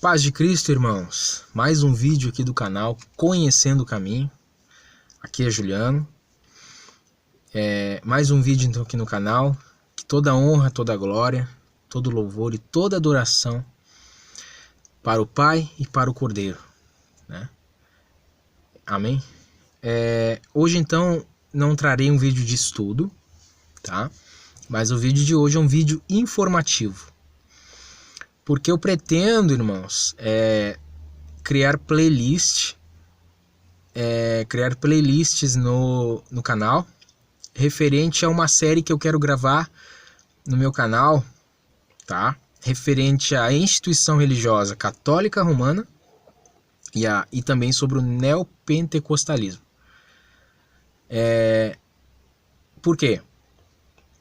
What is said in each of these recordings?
Paz de Cristo, irmãos. Mais um vídeo aqui do canal Conhecendo o Caminho. Aqui é Juliano. Mais um vídeo então aqui no canal. Que toda honra, toda glória, todo louvor e toda adoração para o Pai e para o Cordeiro, né? Amém? Hoje então não trarei um vídeo de estudo, tá? Mas o vídeo de hoje é um vídeo informativo. Porque eu pretendo, irmãos, criar playlists no canal referente a uma série que eu quero gravar no meu canal, tá? Referente à instituição religiosa católica romana e também sobre o neopentecostalismo. Por quê?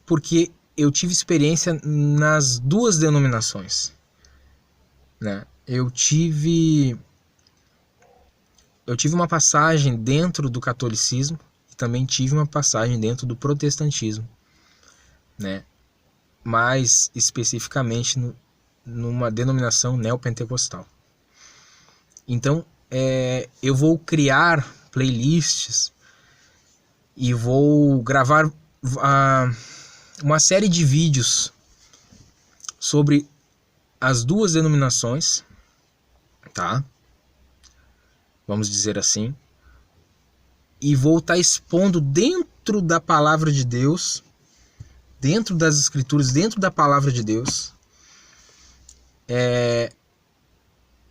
Porque eu tive experiência nas duas denominações, né? Eu tive uma passagem dentro do catolicismo e também tive uma passagem dentro do protestantismo, né? Mais especificamente numa denominação neopentecostal. Então, eu vou criar playlists e vou gravar uma série de vídeos sobre as duas denominações, tá? Vamos dizer assim. E vou estar expondo dentro da palavra de Deus, dentro das escrituras, dentro da palavra de Deus,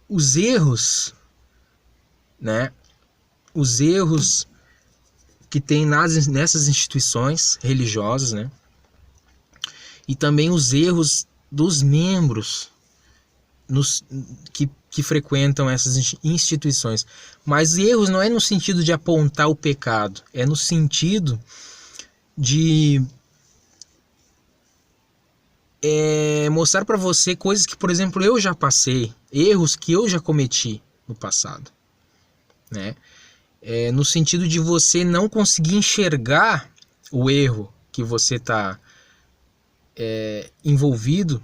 os erros, né? Os erros que tem nessas instituições religiosas, né? E também os erros dos membros que frequentam essas instituições. Mas erros não é no sentido de apontar o pecado, é no sentido de mostrar para você coisas que, por exemplo, eu já passei, erros que eu já cometi no passado, né? No sentido de você não conseguir enxergar o erro que você está envolvido,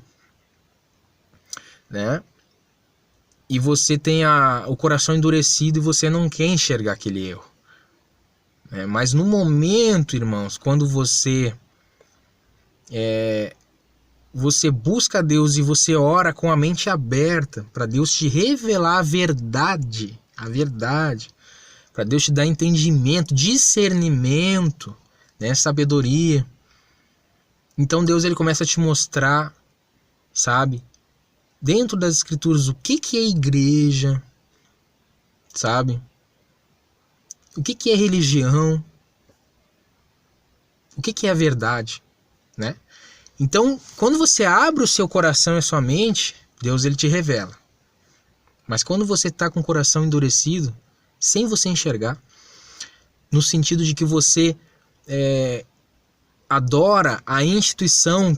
né? E você tem o coração endurecido e você não quer enxergar aquele erro, né? Mas no momento, irmãos, quando você busca Deus e você ora com a mente aberta para Deus te revelar a verdade, para Deus te dar entendimento, discernimento, né, sabedoria. Então Deus ele começa a te mostrar, sabe, dentro das escrituras, o que é igreja, sabe? O que é religião? O que é a verdade, né? Então, quando você abre o seu coração e a sua mente, Deus ele te revela. Mas quando você está com o coração endurecido, sem você enxergar, no sentido de que você adora a instituição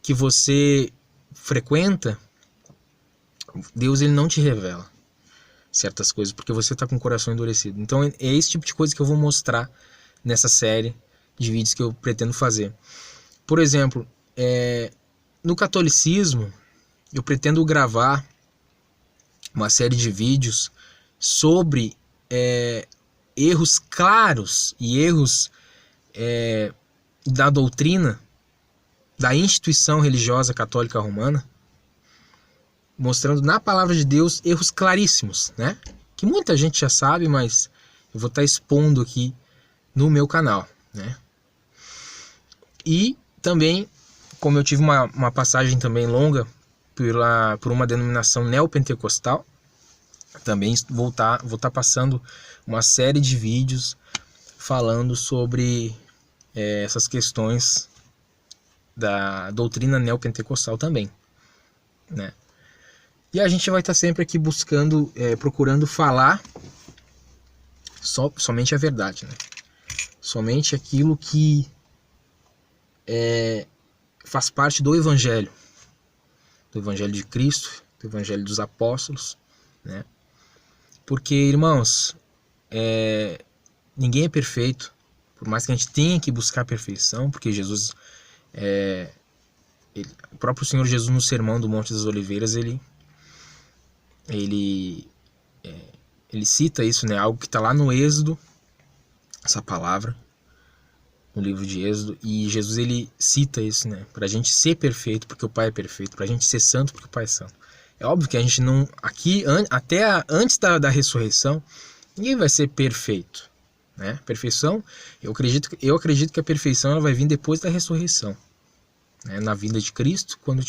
que você frequenta, Deus ele não te revela certas coisas, porque você está com o coração endurecido. Então é esse tipo de coisa que eu vou mostrar nessa série de vídeos que eu pretendo fazer. Por exemplo, no catolicismo, eu pretendo gravar uma série de vídeos sobre erros claros e erros da doutrina da instituição religiosa católica romana, mostrando na palavra de Deus erros claríssimos, né? Que muita gente já sabe, mas eu vou estar expondo aqui no meu canal, né? E também, como eu tive uma passagem também longa por uma denominação neopentecostal, também vou estar passando uma série de vídeos falando sobre essas questões da doutrina neopentecostal também, né? E a gente vai estar sempre aqui buscando, procurando falar somente a verdade, né? Somente aquilo que faz parte do Evangelho de Cristo, do Evangelho dos Apóstolos, né? Porque, irmãos, ninguém é perfeito, por mais que a gente tenha que buscar a perfeição, porque Jesus, o próprio Senhor Jesus no Sermão do Monte das Oliveiras, ele ele cita isso, né? Algo que está lá no Êxodo, essa palavra, no livro de Êxodo, e Jesus ele cita isso, né? Pra gente ser perfeito porque o Pai é perfeito, pra gente ser santo porque o Pai é santo. É óbvio que a gente não, aqui, antes da ressurreição, ninguém vai ser perfeito, né? Perfeição, eu acredito que a perfeição ela vai vir depois da ressurreição, né? Na vinda de Cristo, quando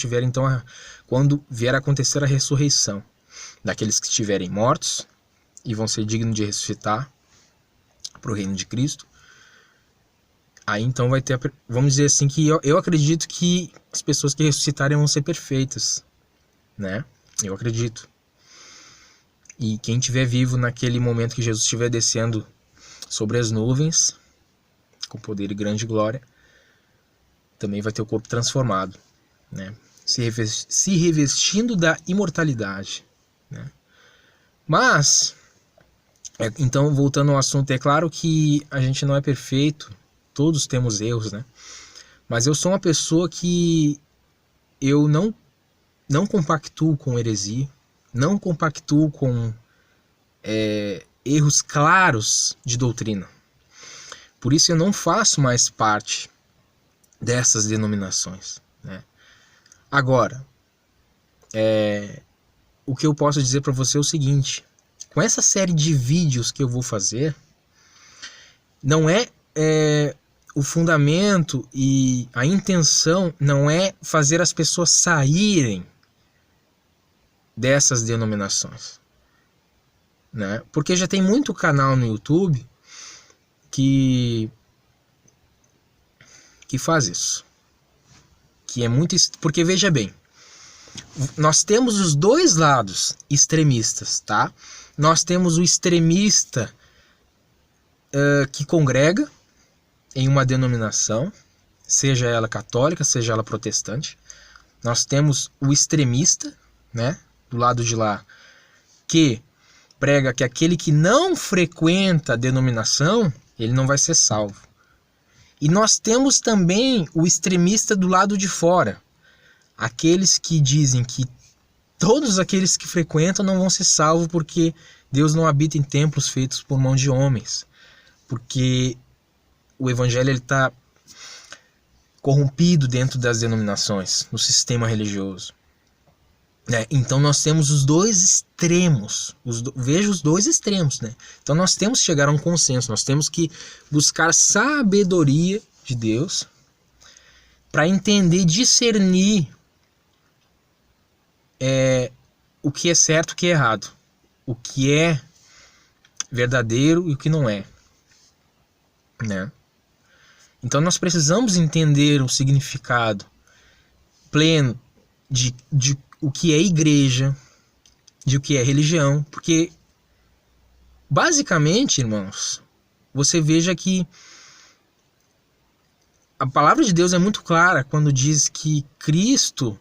vier a acontecer a ressurreição daqueles que estiverem mortos e vão ser dignos de ressuscitar para o reino de Cristo. Aí então vai ter, vamos dizer assim, que eu acredito que as pessoas que ressuscitarem vão ser perfeitas, né? Eu acredito. E quem estiver vivo naquele momento que Jesus estiver descendo sobre as nuvens, com poder e grande glória, também vai ter o corpo transformado, né? Se revestindo da imortalidade, né? Mas, então, voltando ao assunto, é claro que a gente não é perfeito, todos temos erros, né? Mas eu sou uma pessoa que eu não compactuo com heresia, não compactuo com erros claros de doutrina. Por isso eu não faço mais parte dessas denominações, né? Agora, o que eu posso dizer para você é o seguinte: com essa série de vídeos que eu vou fazer, não o fundamento e a intenção não é fazer as pessoas saírem dessas denominações, né? Porque já tem muito canal no YouTube que faz isso, que é muito, porque veja bem, nós temos os dois lados extremistas, tá? Nós temos o extremista que congrega em uma denominação, seja ela católica, seja ela protestante. Nós temos o extremista, né, do lado de lá, que prega que aquele que não frequenta a denominação, ele não vai ser salvo. E nós temos também o extremista do lado de fora, aqueles que dizem que todos aqueles que frequentam não vão ser salvos porque Deus não habita em templos feitos por mão de homens, porque o evangelho está corrompido dentro das denominações, no sistema religioso. Então nós temos os dois extremos, veja os dois extremos, né? Então nós temos que chegar a um consenso, nós temos que buscar sabedoria de Deus para entender, discernir o que é certo e o que é errado, o que é verdadeiro e o que não é, né? Então nós precisamos entender o significado pleno de o que é igreja, de o que é religião, porque basicamente, irmãos, você veja que a palavra de Deus é muito clara quando diz que Cristo,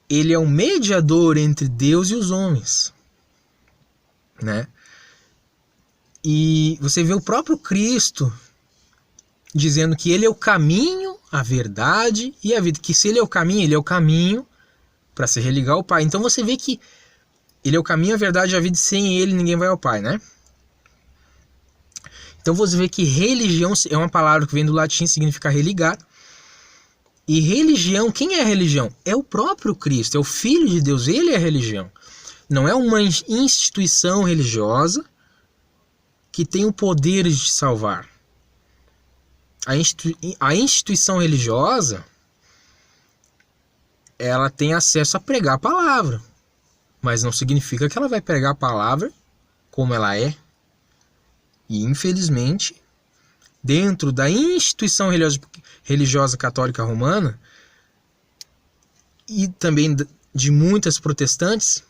ele é o mediador entre Deus e os homens, né? E você vê o próprio Cristo dizendo que ele é o caminho, a verdade e a vida, que se ele é o caminho para se religar ao Pai. Então você vê que ele é o caminho, a verdade e a vida, e sem ele ninguém vai ao Pai, né? Então você vê que religião é uma palavra que vem do latim, significa religar. E religião, quem é a religião? É o próprio Cristo, é o Filho de Deus, ele é a religião. Não é uma instituição religiosa que tem o poder de te salvar. A instituição religiosa, ela tem acesso a pregar a palavra, mas não significa que ela vai pregar a palavra como ela é. E infelizmente, dentro da instituição religiosa católica romana e também de muitas protestantes,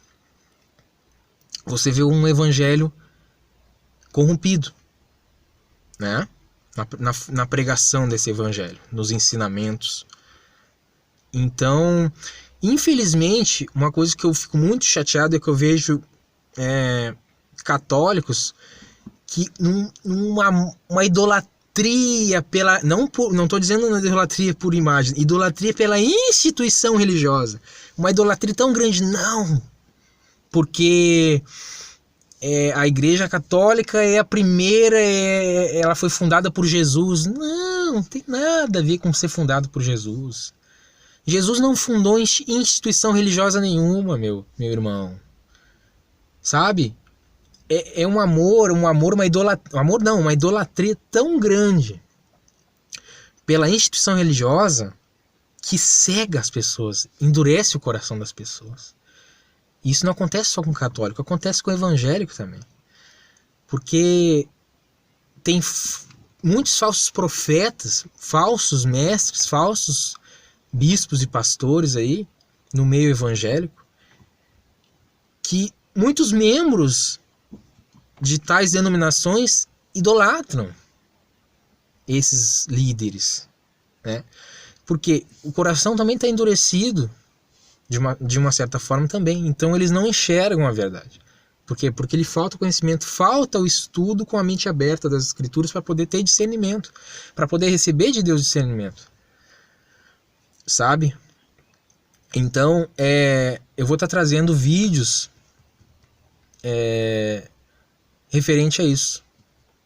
você vê um evangelho corrompido, né? Na pregação desse evangelho, nos ensinamentos. Então, infelizmente, uma coisa que eu fico muito chateado é que eu vejo católicos que uma idolatria pela... Não estou dizendo uma idolatria por imagem, idolatria pela instituição religiosa. Uma idolatria tão grande. Não! porque a Igreja Católica é a primeira, ela foi fundada por Jesus. Não tem nada a ver com ser fundado por Jesus. Jesus não fundou instituição religiosa nenhuma, meu irmão. Sabe? É um amor, uma idolatria, uma idolatria tão grande pela instituição religiosa que cega as pessoas, endurece o coração das pessoas. Isso não acontece só com o católico, acontece com o evangélico também. Porque tem muitos falsos profetas, falsos mestres, falsos bispos e pastores aí no meio evangélico, que muitos membros de tais denominações idolatram esses líderes, né? Porque o coração também está endurecido de uma certa forma também. Então eles não enxergam a verdade. Por quê? Porque lhe falta o conhecimento, falta o estudo com a mente aberta das Escrituras para poder ter discernimento, para poder receber de Deus discernimento. Sabe? Então, eu vou estar trazendo vídeos referente a isso,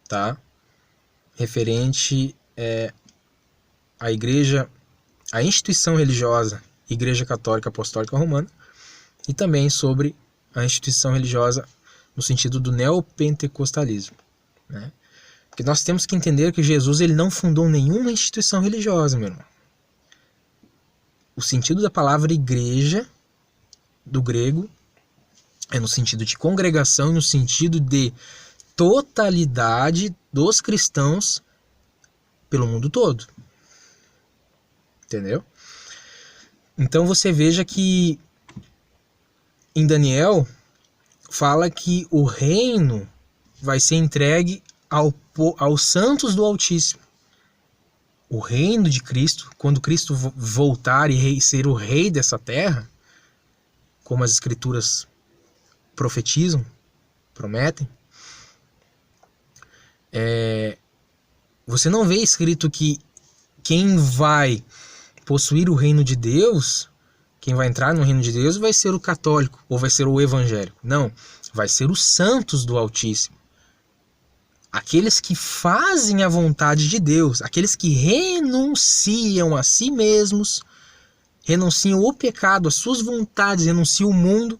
tá? Referente à igreja, à instituição religiosa, Igreja Católica Apostólica Romana, e também sobre a instituição religiosa no sentido do neopentecostalismo, né? Porque nós temos que entender que Jesus ele não fundou nenhuma instituição religiosa, meu irmão. O sentido da palavra igreja, do grego, é no sentido de congregação e no sentido de totalidade dos cristãos pelo mundo todo. Entendeu? Então você veja que em Daniel fala que o reino vai ser entregue aos santos do Altíssimo. O reino de Cristo, quando Cristo voltar e ser o rei dessa terra, como as Escrituras profetizam, prometem, você não vê escrito que quem vai possuir o reino de Deus, quem vai entrar no reino de Deus vai ser o católico ou vai ser o evangélico. Não, vai ser os santos do Altíssimo. Aqueles que fazem a vontade de Deus, aqueles que renunciam a si mesmos, renunciam o pecado, as suas vontades, renunciam o mundo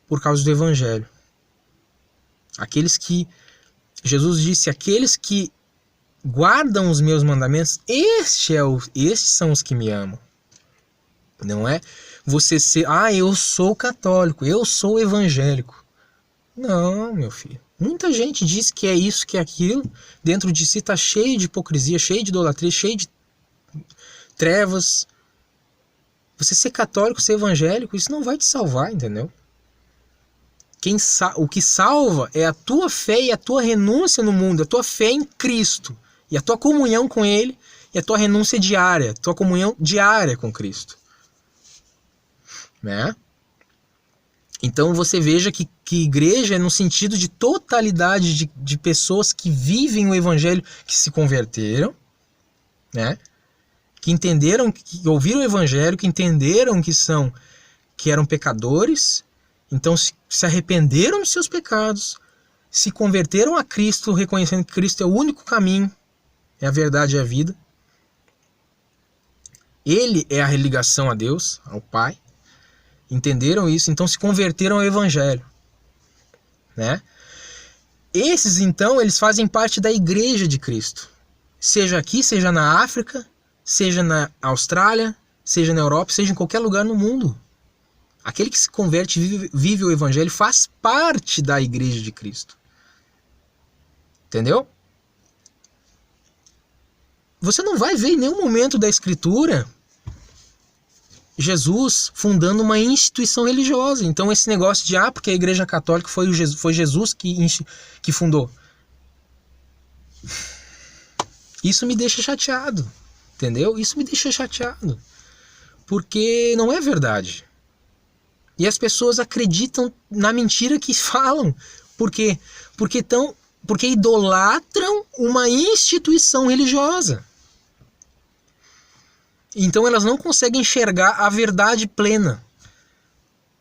por causa do evangelho. Aqueles que, Jesus disse, aqueles que guardam os meus mandamentos, estes são os que me amam. Não é você ser, eu sou católico, eu sou evangélico. Não, meu filho. Muita gente diz que é isso, que é aquilo. Dentro de si está cheio de hipocrisia, cheio de idolatria, cheio de trevas. Você ser católico, ser evangélico, isso não vai te salvar, entendeu? O que salva é a tua fé e a tua renúncia no mundo, a tua fé em Cristo. E a tua comunhão com Ele e a tua renúncia diária, a tua comunhão diária com Cristo. Né? Então você veja que igreja é no sentido de totalidade de pessoas que vivem o evangelho, que se converteram, né? Que entenderam, que ouviram o evangelho, que entenderam que eram pecadores, então se arrependeram dos seus pecados, se converteram a Cristo, reconhecendo que Cristo é o único caminho, é a verdade e a vida. Ele é a religação a Deus, ao Pai. Entenderam isso, então se converteram ao evangelho, né? Esses então, eles fazem parte da igreja de Cristo. Seja aqui, seja na África, seja na Austrália, seja na Europa, seja em qualquer lugar no mundo. Aquele que se converte, vive o evangelho, faz parte da igreja de Cristo. Entendeu? Você não vai ver em nenhum momento da Escritura Jesus fundando uma instituição religiosa. Então esse negócio de porque a Igreja Católica foi Jesus que fundou. Isso me deixa chateado. Entendeu? Isso me deixa chateado. Porque não é verdade. E as pessoas acreditam na mentira que falam. Por quê? Porque idolatram uma instituição religiosa. Então elas não conseguem enxergar a verdade plena.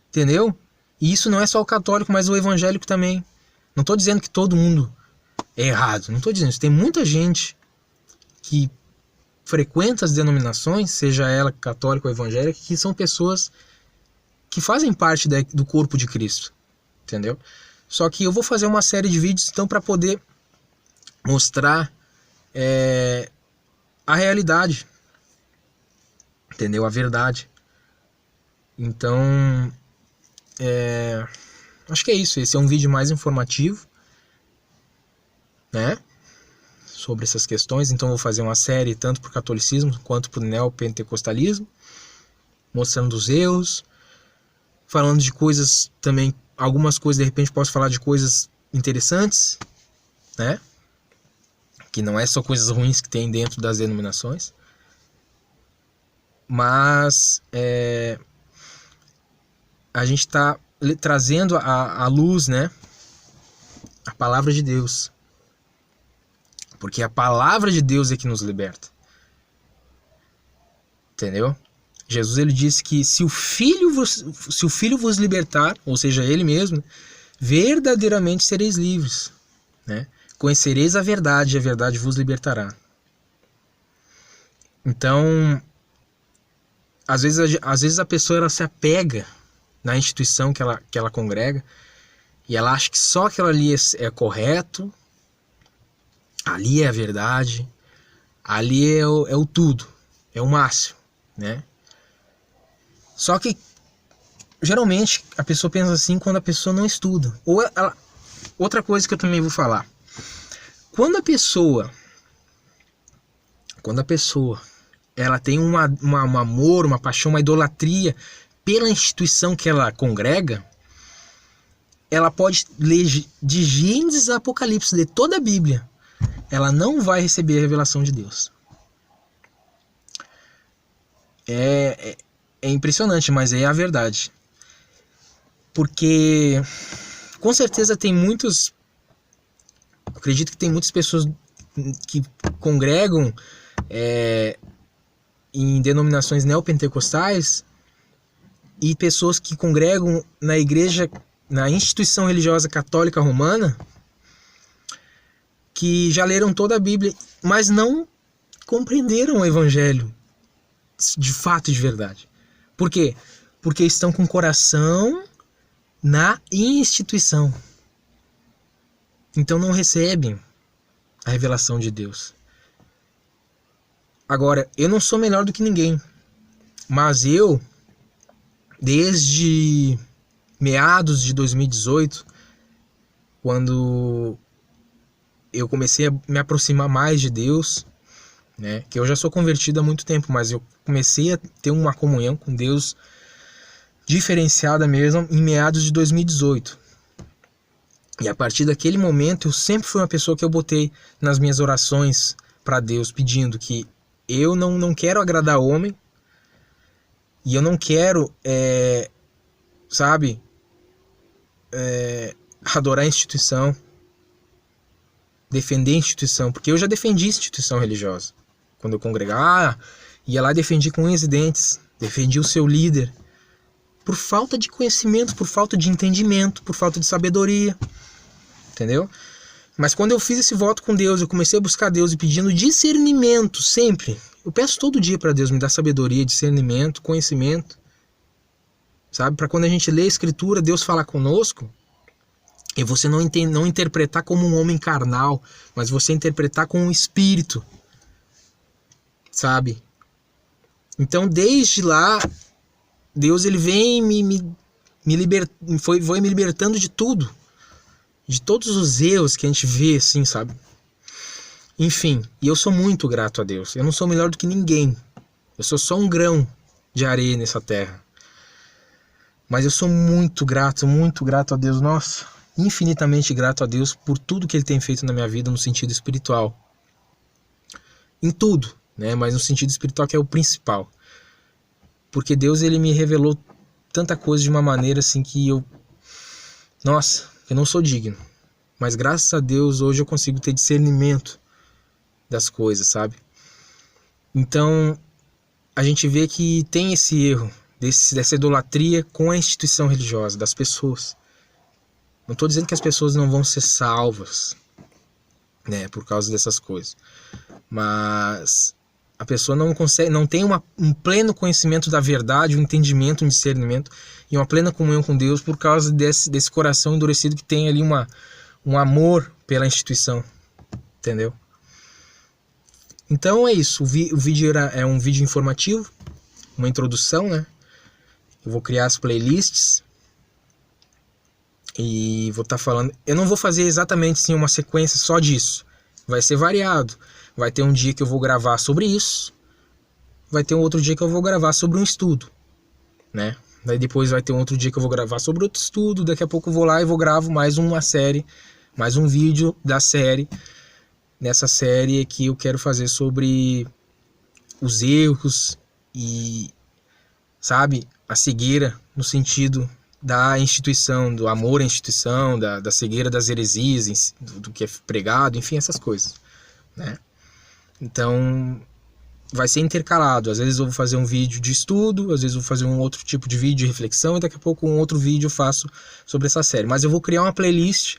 Entendeu? E isso não é só o católico, mas o evangélico também. Não estou dizendo que todo mundo é errado, não estou dizendo isso. Tem muita gente que frequenta as denominações, seja ela católica ou evangélica, que são pessoas que fazem parte do corpo de Cristo, entendeu? Só que eu vou fazer uma série de vídeos então para poder mostrar a realidade, entendeu? A verdade. Então, acho que é isso. Esse é um vídeo mais informativo, né? Sobre essas questões. Então vou fazer uma série tanto para o catolicismo quanto para o neopentecostalismo, mostrando os erros, falando de coisas também, algumas coisas de repente posso falar de coisas interessantes, né? Que não é só coisas ruins que tem dentro das denominações, mas a gente está trazendo à luz, né, a palavra de Deus, porque a palavra de Deus é que nos liberta, entendeu? Jesus, ele disse que se o Filho vos libertar, ou seja, ele mesmo, verdadeiramente sereis livres, né? Conhecereis a verdade, e a verdade vos libertará. Então, às vezes a pessoa ela se apega na instituição que ela congrega, e ela acha que só aquilo ali é correto, ali é a verdade, ali é o tudo, é o máximo, né? Só que geralmente a pessoa pensa assim quando a pessoa não estuda. Outra coisa que eu também vou falar, quando a pessoa ela tem um amor, uma paixão, uma idolatria pela instituição que ela congrega, ela pode ler de Gênesis a Apocalipse, ler toda a Bíblia, ela não vai receber a revelação de Deus. É impressionante, mas é a verdade. Porque com certeza tem muitos, acredito que tem muitas pessoas que congregam em denominações neopentecostais e pessoas que congregam na igreja, na instituição religiosa católica romana, que já leram toda a Bíblia, mas não compreenderam o evangelho de fato e de verdade. Por quê? Porque estão com o coração na instituição. Então não recebem a revelação de Deus. Agora, eu não sou melhor do que ninguém, mas eu, desde meados de 2018, quando eu comecei a me aproximar mais de Deus, né, que eu já sou convertido há muito tempo, mas eu comecei a ter uma comunhão com Deus diferenciada mesmo em meados de 2018. E a partir daquele momento eu sempre fui uma pessoa que eu botei nas minhas orações para Deus, pedindo que eu não quero agradar o homem, e eu não quero adorar a instituição, defender a instituição, porque eu já defendi a instituição religiosa. Quando eu congregava, ia lá e defendi com unhas e dentes, defendi o seu líder, por falta de conhecimento, por falta de entendimento, por falta de sabedoria, entendeu? Mas quando eu fiz esse voto com Deus, eu comecei a buscar Deus e pedindo discernimento sempre. Eu peço todo dia para Deus me dar sabedoria, discernimento, conhecimento, sabe? Para quando a gente lê a Escritura, Deus fala conosco, e você não interpretar como um homem carnal, mas você interpretar com um espírito, sabe? Então desde lá, Deus ele vem foi me libertando de tudo, de todos os erros que a gente vê assim, sabe? Enfim, e eu sou muito grato a Deus. Eu não sou melhor do que ninguém, eu sou só um grão de areia nessa terra, mas eu sou muito grato a Deus. Nossa, infinitamente grato a Deus por tudo que Ele tem feito na minha vida no sentido espiritual, em tudo, né? Mas no sentido espiritual, que é o principal, porque Deus ele me revelou tanta coisa de uma maneira assim que eu não sou digno, mas graças a Deus hoje eu consigo ter discernimento das coisas, sabe? Então a gente vê que tem esse erro dessa idolatria com a instituição religiosa, das pessoas. Não estou dizendo que as pessoas não vão ser salvas, né, por causa dessas coisas, mas a pessoa não consegue, não tem um pleno conhecimento da verdade, um entendimento, um discernimento e uma plena comunhão com Deus por causa desse coração endurecido que tem ali um amor pela instituição, entendeu? Então é isso, o vídeo é um vídeo informativo, uma introdução, né? Eu vou criar as playlists e vou estar falando. Eu não vou fazer exatamente assim, uma sequência só disso. Vai ser variado. Vai ter um dia que eu vou gravar sobre isso. Vai ter um outro dia que eu vou gravar sobre um estudo, né? Daí depois vai ter um outro dia que eu vou gravar sobre outro estudo. Daqui a pouco eu vou lá e vou gravo mais uma série, mais um vídeo da série. Nessa série que eu quero fazer sobre os erros e, sabe, a cegueira no sentido da instituição, do amor à instituição, da cegueira das heresias, do que é pregado, enfim, essas coisas, né? Então, vai ser intercalado. Às vezes eu vou fazer um vídeo de estudo, às vezes eu vou fazer um outro tipo de vídeo de reflexão, e daqui a pouco um outro vídeo eu faço sobre essa série. Mas eu vou criar uma playlist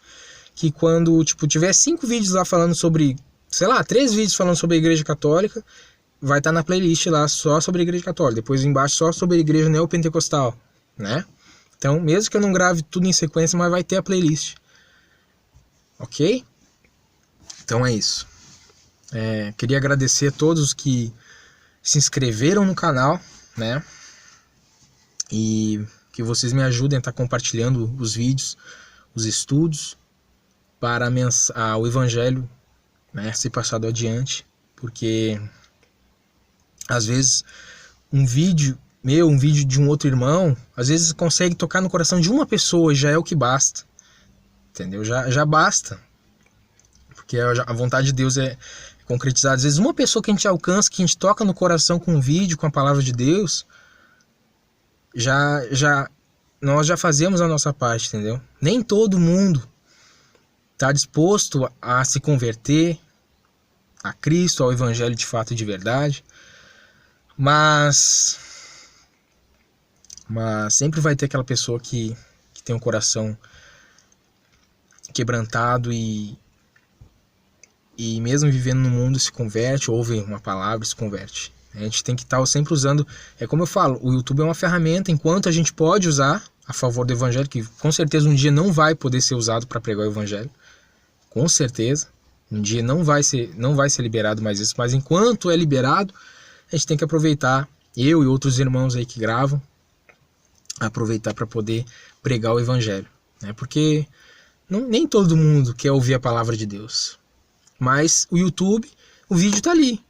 que quando, tipo, tiver 5 vídeos lá falando sobre, sei lá, 3 vídeos falando sobre a Igreja Católica, vai estar na playlist lá só sobre a Igreja Católica. Depois embaixo só sobre a Igreja Neopentecostal, né? Então, mesmo que eu não grave tudo em sequência, mas vai ter a playlist. Ok? Então é isso. Queria agradecer a todos que se inscreveram no canal, né? E que vocês me ajudem a estar compartilhando os vídeos, os estudos, para o Evangelho, né, ser passado adiante. Porque às vezes um vídeo meu, um vídeo de um outro irmão, às vezes consegue tocar no coração de uma pessoa e já é o que basta, entendeu? Já basta, porque a vontade de Deus é concretizada. Às vezes uma pessoa que a gente alcança, que a gente toca no coração com um vídeo, com a palavra de Deus, nós já fazemos a nossa parte, entendeu? Nem todo mundo está disposto a se converter a Cristo, ao Evangelho de fato e de verdade, mas sempre vai ter aquela pessoa que tem um coração quebrantado e mesmo vivendo no mundo se converte, ouve uma palavra e se converte. A gente tem que estar sempre usando, como eu falo, o YouTube é uma ferramenta, enquanto a gente pode usar a favor do Evangelho, que com certeza um dia não vai poder ser usado para pregar o Evangelho, com certeza, um dia não vai ser liberado mais isso, mas enquanto é liberado, a gente tem que aproveitar, eu e outros irmãos aí que gravam, aproveitar para poder pregar o Evangelho, né? Porque nem todo mundo quer ouvir a palavra de Deus, mas o YouTube, o vídeo tá ali.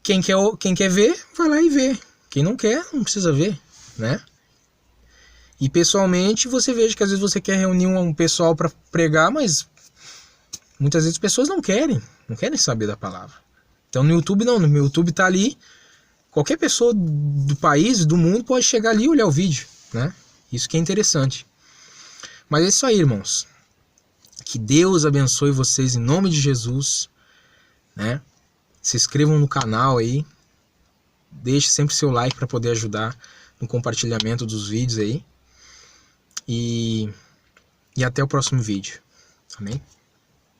Quem quer ver, vai lá e vê. Quem não quer, não precisa ver, né? E pessoalmente você veja que às vezes você quer reunir um pessoal para pregar, mas muitas vezes as pessoas não querem saber da palavra. Então no YouTube não, no YouTube tá ali. Qualquer pessoa do país, do mundo, pode chegar ali e olhar o vídeo, né? Isso que é interessante. Mas é isso aí, irmãos. Que Deus abençoe vocês em nome de Jesus, né? Se inscrevam no canal aí. Deixe sempre seu like para poder ajudar no compartilhamento dos vídeos aí. E até o próximo vídeo. Amém?